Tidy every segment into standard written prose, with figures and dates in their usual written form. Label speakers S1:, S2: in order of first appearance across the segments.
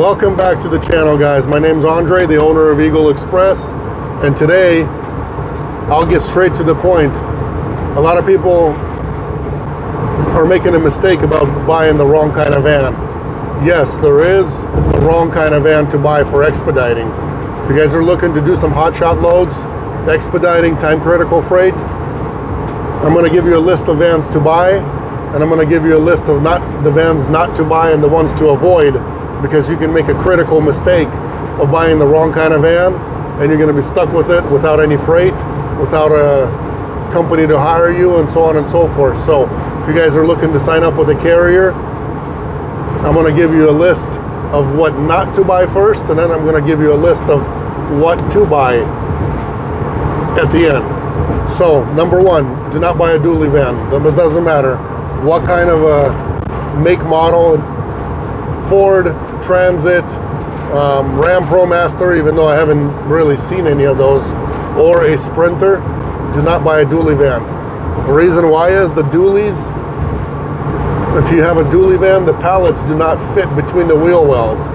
S1: Welcome back to the channel, guys. My name's Andre, the owner of Eagle Express, and today I'll get straight to the point. A lot of people are making a mistake about buying the wrong kind of van. Yes, there is the wrong kind of van to buy for expediting. If you guys are looking to do some hotshot loads, expediting, time critical freight, I'm going to give you a list of vans to buy, and I'm going to give you a list of the vans not to buy and the ones to avoid, because you can make a critical mistake of buying the wrong kind of van and you're going to be stuck with it without any freight, without a company to hire you, and so on and so forth. So if you guys are looking to sign up with a carrier, I'm going to give you a list of what not to buy first, and then I'm going to give you a list of what to buy at the end. So number one, do not buy a dually van. It doesn't matter what kind of a make, model, Ford Transit, Ram ProMaster, even though I haven't really seen any of those, or a Sprinter. Do not buy a dually van. The reason why is the dualies, if you have a dually van, the pallets do not fit between the wheel wells.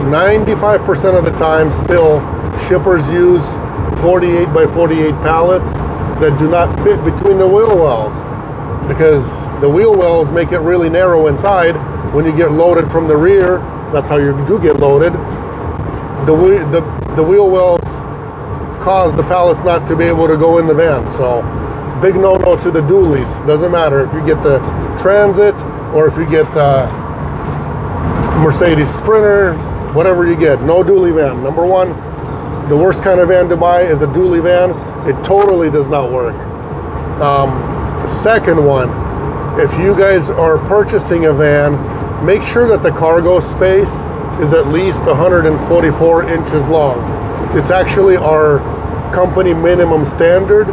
S1: 95% of the time still, shippers use 48 by 48 pallets that do not fit between the wheel wells, because the wheel wells make it really narrow inside. When you get loaded from the rear, that's how you do get loaded. The wheel wells cause the pallets not to be able to go in the van. So big no-no to the dualies. Doesn't matter if you get the Transit or if you get the Mercedes Sprinter, whatever you get, no dually van. Number one, the worst kind of van to buy is a dually van. It totally does not work. Second one, if you guys are purchasing a van, make sure that the cargo space is at least 144 inches long. It's actually our company minimum standard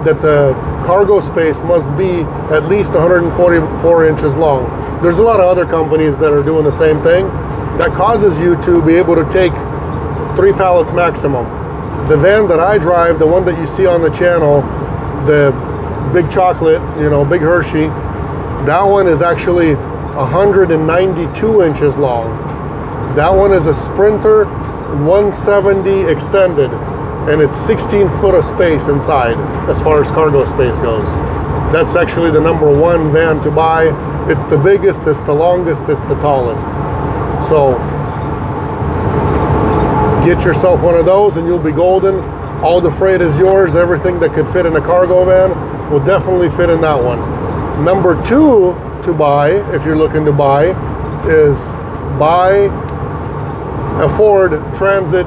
S1: that the cargo space must be at least 144 inches long. There's a lot of other companies that are doing the same thing. That causes you to be able to take 3 pallets maximum. The van that I drive, the one that you see on the channel, the big chocolate, big Hershey, that one is actually 192 inches long. That one is a Sprinter 170 extended, and it's 16 foot of space inside as far as cargo space goes. That's actually the number one van to buy. It's the biggest, it's the longest, it's the tallest. So get yourself one of those and you'll be golden. All the freight is yours. Everything that could fit in a cargo van will definitely fit in that one. Number two to buy, if you're looking to buy, is buy a Ford Transit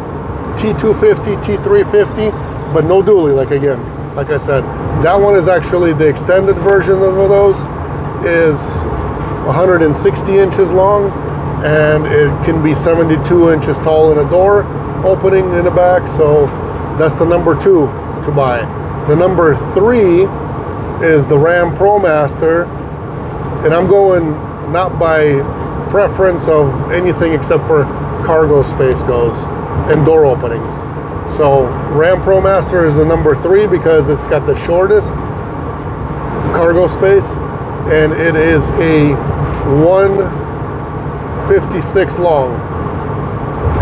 S1: T250, T350, but no dually. Like I said, that one is actually the extended version of those, is 160 inches long, and it can be 72 inches tall in a door opening in the back. So that's the number two to buy. The number three is the Ram ProMaster, and I'm going not by preference of anything except for cargo space goes and door openings. So Ram ProMaster is the number three because it's got the shortest cargo space, and it is a 156 long,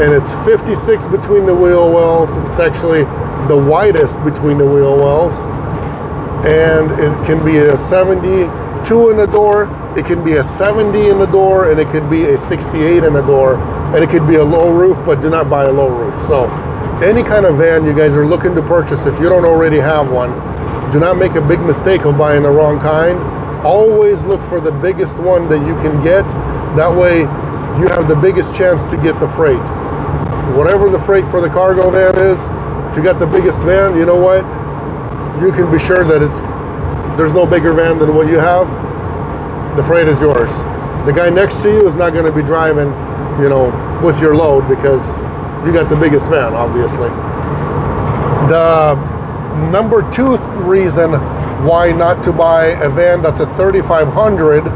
S1: and it's 56 between the wheel wells. It's actually the widest between the wheel wells, and it can be a 72 in the door, it can be a 70 in the door, and it could be a 68 in the door, and it could be a low roof, but do not buy a low roof. So any kind of van you guys are looking to purchase, if you don't already have one, do not make a big mistake of buying the wrong kind. Always look for the biggest one that you can get. That way you have the biggest chance to get the freight. Whatever the freight for the cargo van is, if you got the biggest van, you know what? You can be sure that there's no bigger van than what you have. The freight is yours. The guy next to you is not going to be driving, with your load, because you got the biggest van, obviously. The number two reason why not to buy a van that's a 3500,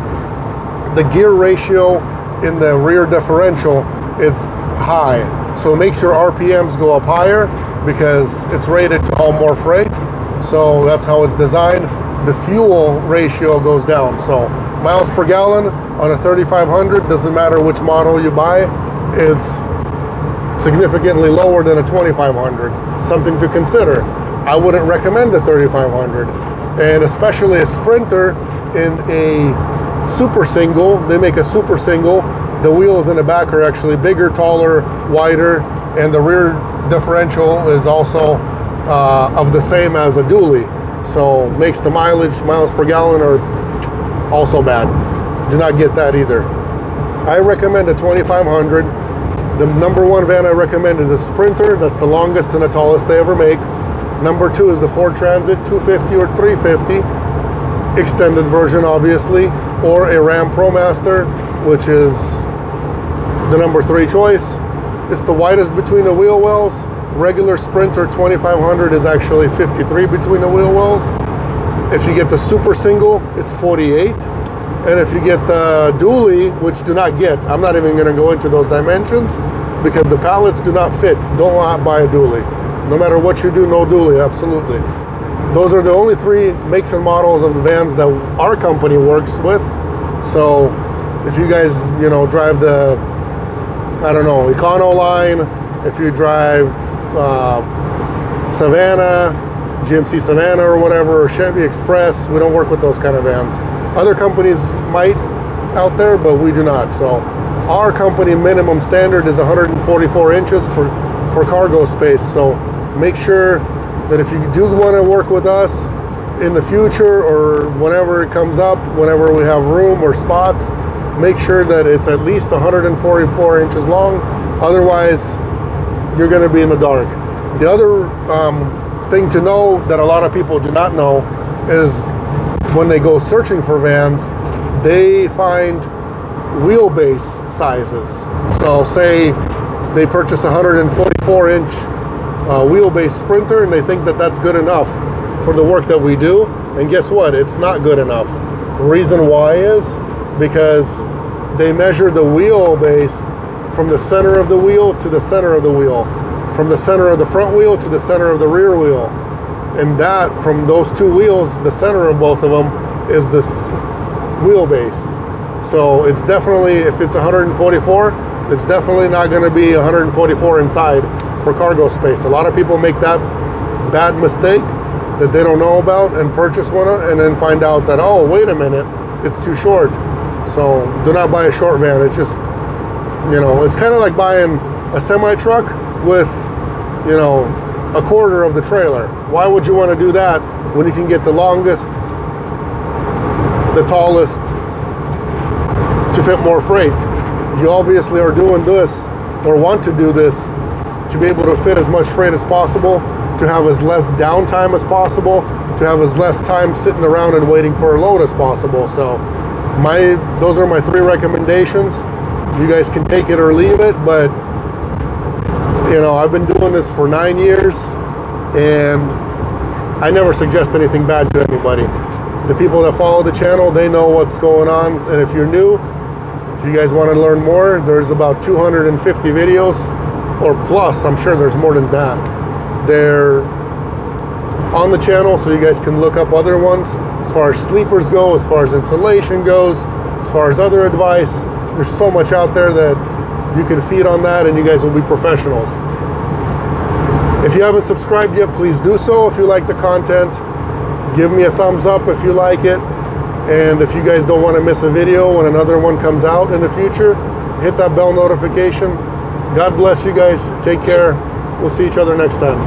S1: the gear ratio in the rear differential is high. So it makes your RPMs go up higher because it's rated to haul more freight. So that's how it's designed. The fuel ratio goes down. So miles per gallon on a 3500, doesn't matter which model you buy, is significantly lower than a 2500. Something to consider. I wouldn't recommend a 3500, and especially a Sprinter in a super single. They make a super single. The wheels in the back are actually bigger, taller, wider, and the rear differential is also of the same as a dually. So makes the miles per gallon are also bad. Do not get that either. I recommend a 2500. The number one van I recommend is the Sprinter. That's the longest and the tallest they ever make. Number two is the Ford Transit 250 or 350, extended version obviously, or a Ram ProMaster, which is the number three choice. It's the widest between the wheel wells. Regular Sprinter 2500 is actually 53 between the wheel wells. If you get the super single, it's 48. And if you get the dually, which do not get, I'm not even going to go into those dimensions because the pallets do not fit. Don't buy a dually. No matter what you do, no dually, absolutely. Those are the only three makes and models of the vans that our company works with. So if you guys, you know, drive the, I don't know, Econo line, if you drive Savannah, GMC Savannah or whatever, or Chevy Express, we don't work with those kind of vans. Other companies might out there, but we do not. So our company minimum standard is 144 inches for cargo space. So make sure that if you do want to work with us in the future or whenever it comes up, whenever we have room or spots, make sure that it's at least 144 inches long. Otherwise, you're going to be in the dark. The other thing to know that a lot of people do not know is when they go searching for vans, they find wheelbase sizes. So say they purchase a 144 inch wheelbase Sprinter and they think that that's good enough for the work that we do, and guess what? It's not good enough. The reason why is because they measure the wheelbase from the center of the wheel to the center of the wheel, from the center of the front wheel to the center of the rear wheel, and that from those two wheels, the center of both of them is this wheelbase. So it's definitely, if it's 144, it's definitely not going to be 144 inside for cargo space. A lot of people make that bad mistake that they don't know about and purchase one and then find out that, oh, wait a minute, it's too short. So do not buy a short van. It's just, you know, it's kind of like buying a semi-truck with, you know, a quarter of the trailer. Why would you want to do that when you can get the longest, the tallest to fit more freight? You obviously are doing this or want to do this to be able to fit as much freight as possible, to have as less downtime as possible, to have as less time sitting around and waiting for a load as possible. So those are my three recommendations. You guys can take it or leave it, but you know, I've been doing this for 9 years and I never suggest anything bad to anybody. The people that follow the channel, they know what's going on, and if you're new, if you guys want to learn more, there's about 250 videos or plus. I'm sure there's more than that. They're on the channel, so you guys can look up other ones as far as sleepers go, as far as insulation goes, as far as other advice. There's so much out there that you can feed on that and you guys will be professionals. If you haven't subscribed yet, please do so. If you like the content, give me a thumbs up if you like it. And if you guys don't want to miss a video when another one comes out in the future, hit that bell notification. God bless you guys. Take care. We'll see each other next time.